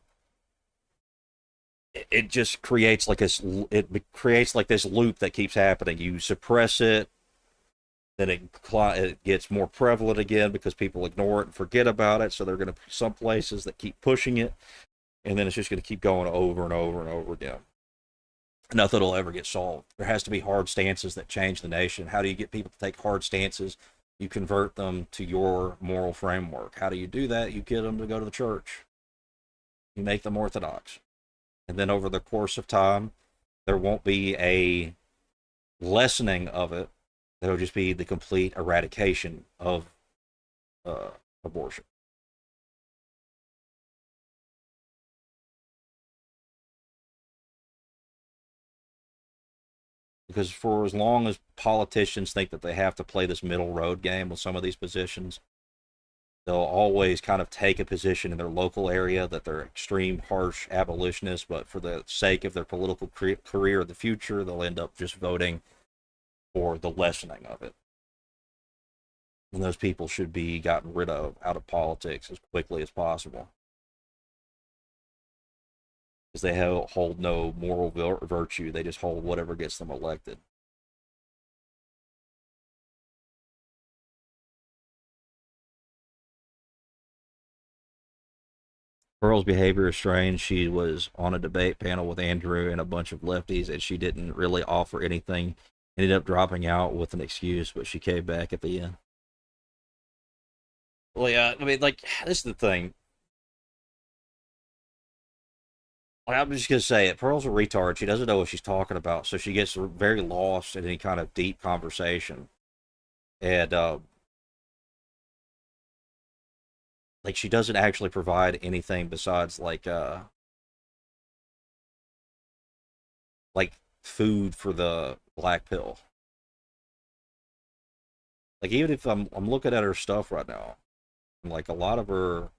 it just creates like this. It creates like this loop that keeps happening. You suppress it, then it gets more prevalent again because people ignore it and forget about it. So they're going to some places that keep pushing it, and then it's just going to keep going over and over and over again. Nothing will ever get solved. There has to be hard stances that change the nation. How do you get people to take hard stances? You convert them to your moral framework. How do you do that? You get them to go to the church. You make them orthodox. And then over the course of time, there won't be a lessening of it. It'll just be the complete eradication of abortion. Because for as long as politicians think that they have to play this middle road game with some of these positions, they'll always kind of take a position in their local area that they're extreme, harsh abolitionists, but for the sake of their political career in the future, they'll end up just voting for the lessening of it. And those people should be gotten rid of out of politics as quickly as possible. Because they hold no moral virtue, they just hold whatever gets them elected. Pearl's behavior is strange. She was on a debate panel with Andrew and a bunch of lefties, and she didn't really offer anything. Ended up dropping out with an excuse, but she came back at the end. Well, yeah, I mean, like, this is the thing. I'm just gonna say it. Pearl's a retard. She doesn't know what she's talking about, so she gets very lost in any kind of deep conversation, and like she doesn't actually provide anything besides like food for the black pill. Like even if I'm looking at her stuff right now, like a lot of her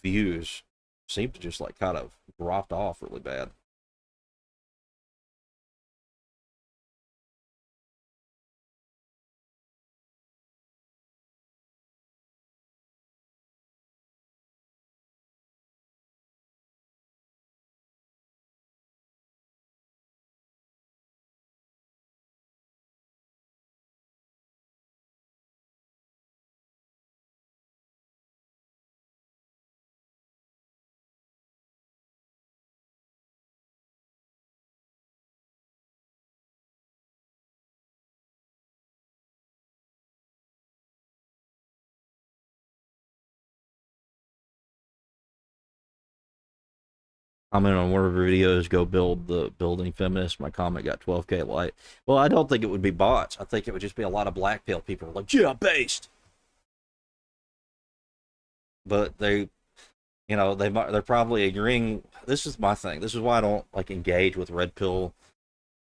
views seem to just like kind of dropped off really bad. Comment on one of her videos, go build the building feminist. My comment got 12K like. Well, I don't think it would be bots. I think it would just be a lot of black pill people like, yeah, based. But they, they're probably agreeing. This is my thing. This is why I don't like engage with red pill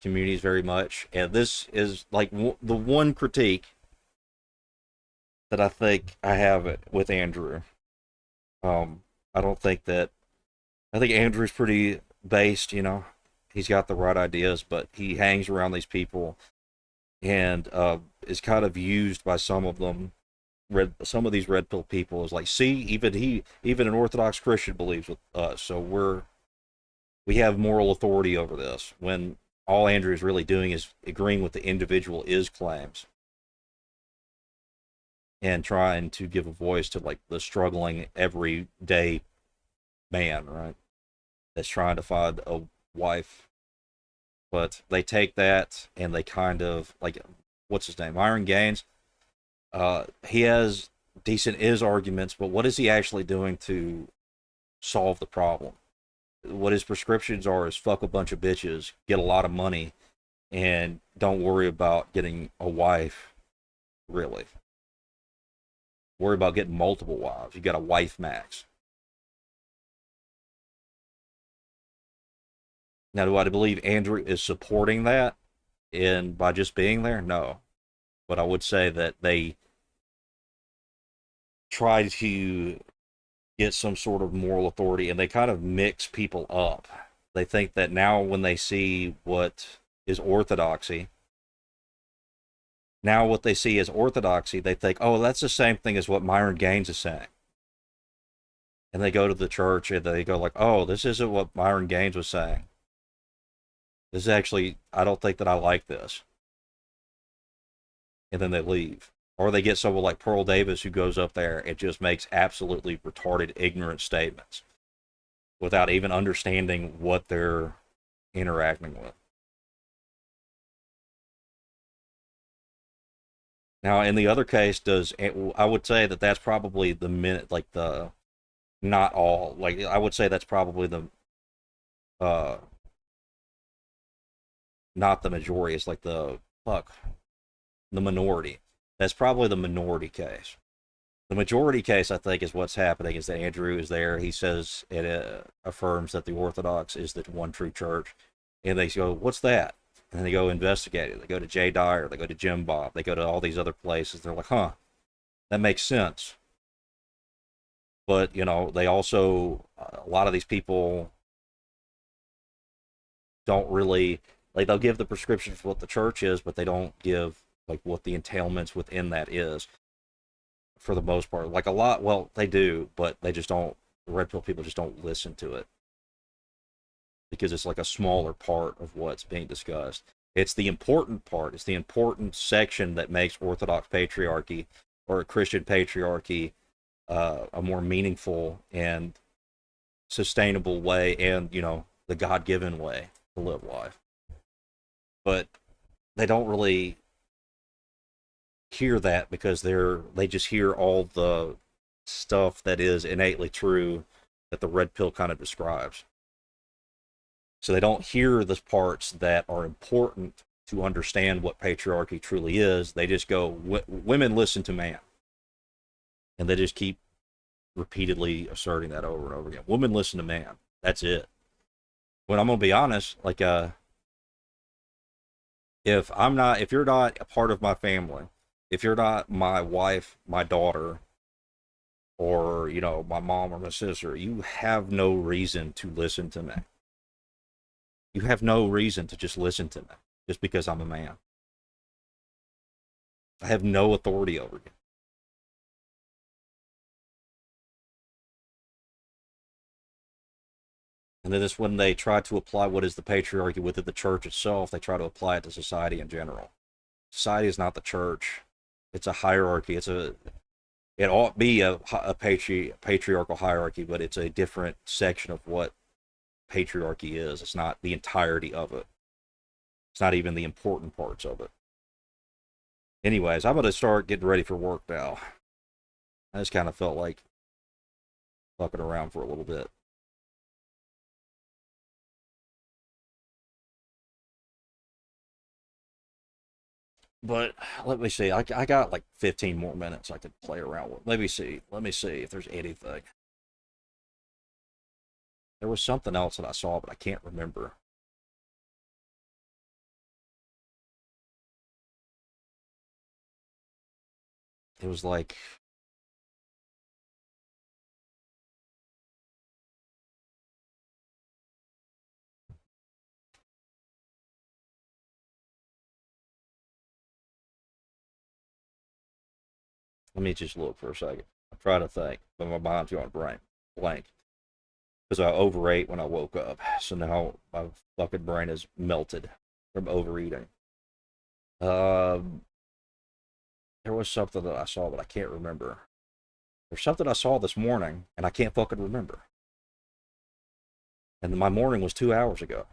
communities very much. And this is like the one critique that I think I have with Andrew. I don't think that. I think Andrew's pretty based. He's got the right ideas, but he hangs around these people and is kind of used by some of them. Some of these red pill people is like, see, even an Orthodox Christian believes with us, so we have moral authority over this. When all Andrew is really doing is agreeing with the individual is claims and trying to give a voice to like the struggling everyday man, right? That's trying to find a wife. But they take that and they kind of like, what's his name? Myron Gaines. He has decent arguments, but what is he actually doing to solve the problem? What his prescriptions are is fuck a bunch of bitches, get a lot of money, and don't worry about getting a wife, really. Worry about getting multiple wives. You got a wife max. Now, do I believe Andrew is supporting that and by just being there? No. But I would say that they try to get some sort of moral authority and they kind of mix people up. They think that now when they see what is orthodoxy, they think, oh, that's the same thing as what Myron Gaines is saying. And they go to the church and they go like, oh, this isn't what Myron Gaines was saying. This is actually, I don't think that I like this. And then they leave. Or they get someone like Pearl Davis who goes up there and just makes absolutely retarded, ignorant statements without even understanding what they're interacting with. Now, in the other case, I would say that that's probably not all. Like, I would say that's probably not the majority. It's like the minority. That's probably the minority case. The majority case, I think, is what's happening is that Andrew is there. He says it affirms that the Orthodox is the one true church. And they go, what's that? and they go investigate it. They go to Jay Dyer, they go to Jim Bob, they go to all these other places. They're like, huh, that makes sense. But, you know, they also, a lot of these people don't really, like, they'll give the prescription for what the church is, but they don't give, like, what the entailments within that is, for the most part. Like, a lot, well, they do, but they just don't, the red pill people just don't listen to it, because it's like a smaller part of what's being discussed. It's the important part. It's the important section that makes Orthodox patriarchy or Christian patriarchy a more meaningful and sustainable way, and, you know, the God-given way to live life. But they don't really hear that, because they just hear all the stuff that is innately true that the red pill kind of describes. So they don't hear the parts that are important to understand what patriarchy truly is. They just go, women listen to man. And they just keep repeatedly asserting that over and over again. Women listen to man. That's it. When I'm going to be honest, like, if you're not a part of my family, if you're not my wife, my daughter, or, you know, my mom or my sister, you have no reason to listen to me. You have no reason to just listen to me just because I'm a man. I have no authority over you. And then it's when they try to apply what is the patriarchy within the church itself, they try to apply it to society in general. Society is not the church. It's a hierarchy. It ought to be a patriarchal hierarchy, but it's a different section of what patriarchy is. It's not the entirety of it. It's not even the important parts of it. Anyways, I'm going to start getting ready for work now. I just kind of felt like fucking around for a little bit. But let me see. I got like 15 more minutes I could play around with. Let me see if there's anything. There was something else that I saw, but I can't remember. It was like, let me just look for a second. I'm trying to think, but my mind's going blank. Because I overate when I woke up. So now my fucking brain is melted from overeating. Um, there was something that I saw, but I can't remember. There's something I saw this morning, and I can't fucking remember. And my morning was 2 hours ago.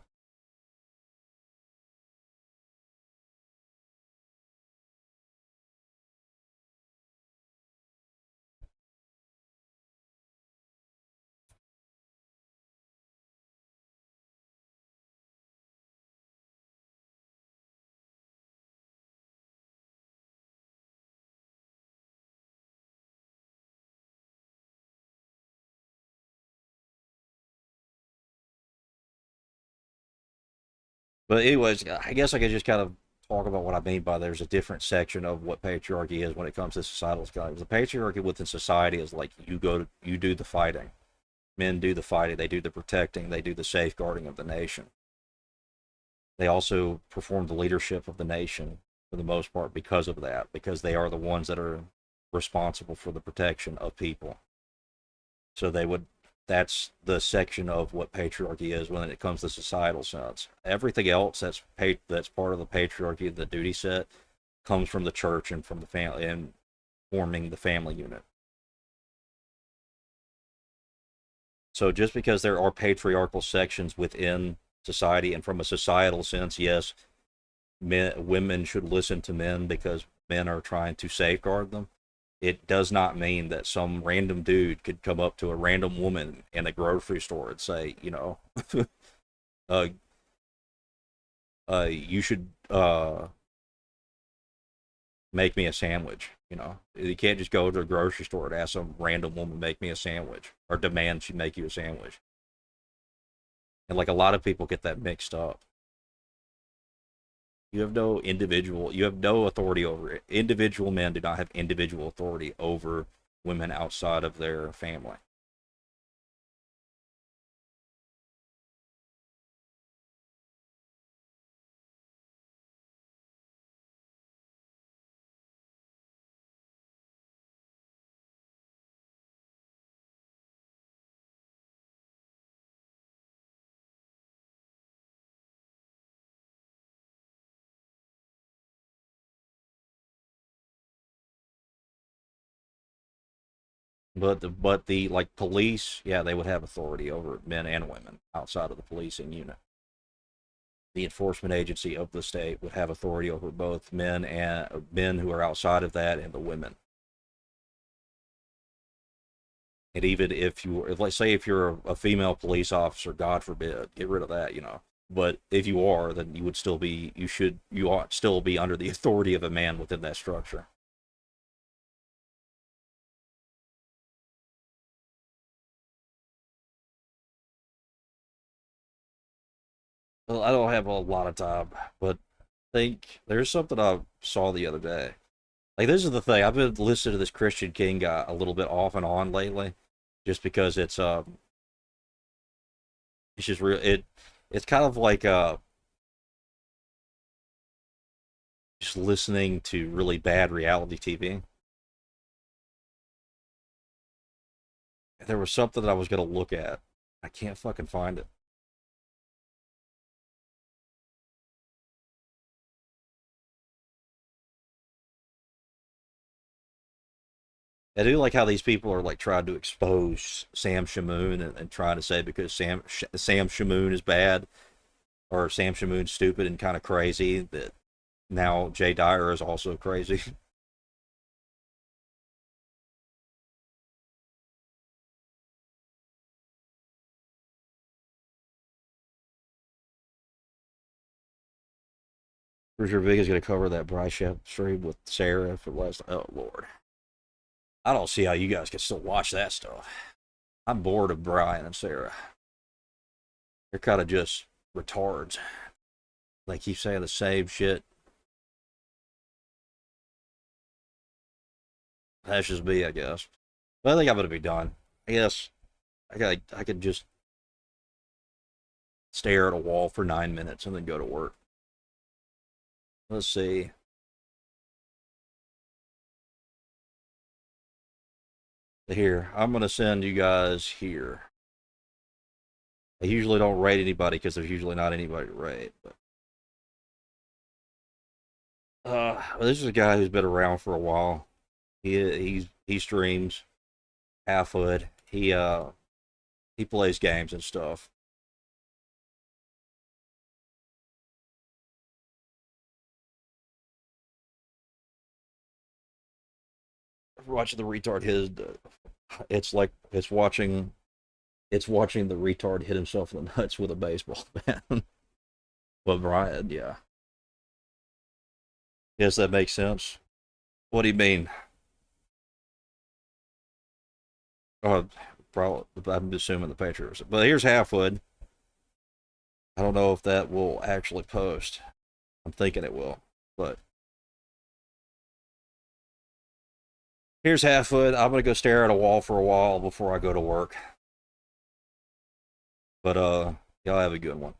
But anyways, I guess I could just kind of talk about what I mean by there's a different section of what patriarchy is when it comes to societal claims. The patriarchy within society is like you do the fighting. Men do the fighting, they do the protecting, they do the safeguarding of the nation. They also perform the leadership of the nation for the most part because of that, because they are the ones that are responsible for the protection of people. So that's the section of what patriarchy is when it comes to societal sense. Everything else that's part of the patriarchy, the duty set, comes from the church and from the family and forming the family unit. So just because there are patriarchal sections within society, and from a societal sense, yes, women should listen to men because men are trying to safeguard them. It does not mean that some random dude could come up to a random woman in a grocery store and say, you know, uh, you should make me a sandwich. You know, you can't just go to a grocery store and ask some random woman make me a sandwich or demand she make you a sandwich. And like a lot of people get that mixed up. You have no individual. You have no authority over it. Individual men do not have individual authority over women outside of their family. But the like police, yeah, they would have authority over men and women outside of the policing unit. The enforcement agency of the state would have authority over both men who are outside of that and the women. And even if you, let's say, if you're a female police officer, God forbid, get rid of that. But if you are, then you would still be, you ought still be under the authority of a man within that structure. Well, I don't have a lot of time, but I think there's something I saw the other day. Like, this is the thing. I've been listening to this Christian King guy a little bit off and on lately, just because it's just real. It's kind of like just listening to really bad reality TV. There was something that I was gonna look at. I can't fucking find it. I do like how these people are like trying to expose Sam Shamoon and trying to say because Sam Shamoon is bad or Sam Shamoon's stupid and kind of crazy that now Jay Dyer is also crazy. Where's your is gonna cover that Bryce Shep stream with Sarah for last? Oh Lord, I don't see how you guys can still watch that stuff. I'm bored of Brian and Sarah. They're kind of just retards. They keep saying the same shit. That's just me, I guess. But I think I'm gonna be done. I guess I could just stare at a wall for 9 minutes and then go to work. Let's see. Here, I'm gonna send you guys here. I usually don't rate anybody because there's usually not anybody to rate. But this is a guy who's been around for a while. He streams halfwood. He plays games and stuff. Watching the retard hit. It's like it's watching the retard hit himself in the nuts with a baseball bat. But Brian, yeah. Yes, that makes sense. What do you mean? Probably. I'm assuming the Patriots. But here's Halfwood. I don't know if that will actually post. I'm thinking it will, but here's Halfwood. I'm gonna go stare at a wall for a while before I go to work. But y'all have a good one.